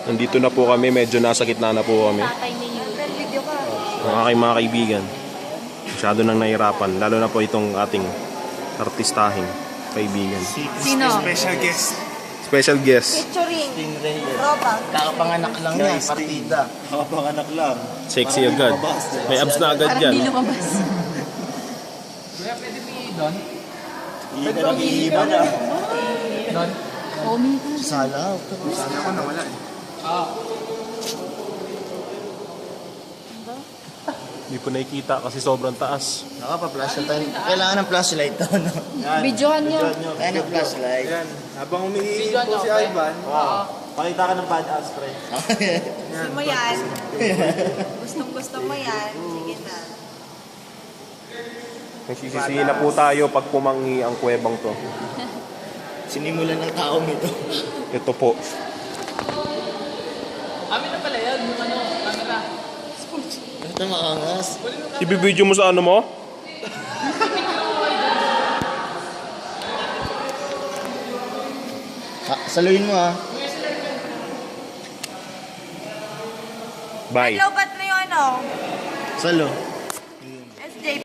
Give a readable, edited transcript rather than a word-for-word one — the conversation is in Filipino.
Nandito na po kami, medyo nasa gitna na po kami. Tatay ni Yuri. Video ka. Ang aking mga kaibigan. Masyado nang nahihirapan. Lalo na po itong ating artistahing kaibigan. Sino? Special guest. Special guest. Picturing. Ropa. Kakapanganak lang yan, partida. Kakapanganak lang. Sexy agad. May abs na agad Parang di yan. lumabas. Kuya, pwede mo i-don? Pwede mo i-iba na. Don? Oh, may Sala. Sala ko nawala eh. Hindi po nakikita kasi sobrang taas. Nakapa-flashlight tayo. Kailangan ng flashlight to, no? Videohan niyo. Kaya ng flashlight. Yan. Habang humihingi po si Ivan, Pakita ka ng badass, pre. Gusto mo yan. Gusto mo yan. Sige na. Nagsisisihin na po tayo pag pumangi ang kuwebang to. Sinimulan ng taong ito. Ito po. Amin na pala yan, yung ano, camera. Ito makangas. Ibibideo mo sa ano mo? Saluhin mo, ha? Bye. Lobat na yung ano. Salo.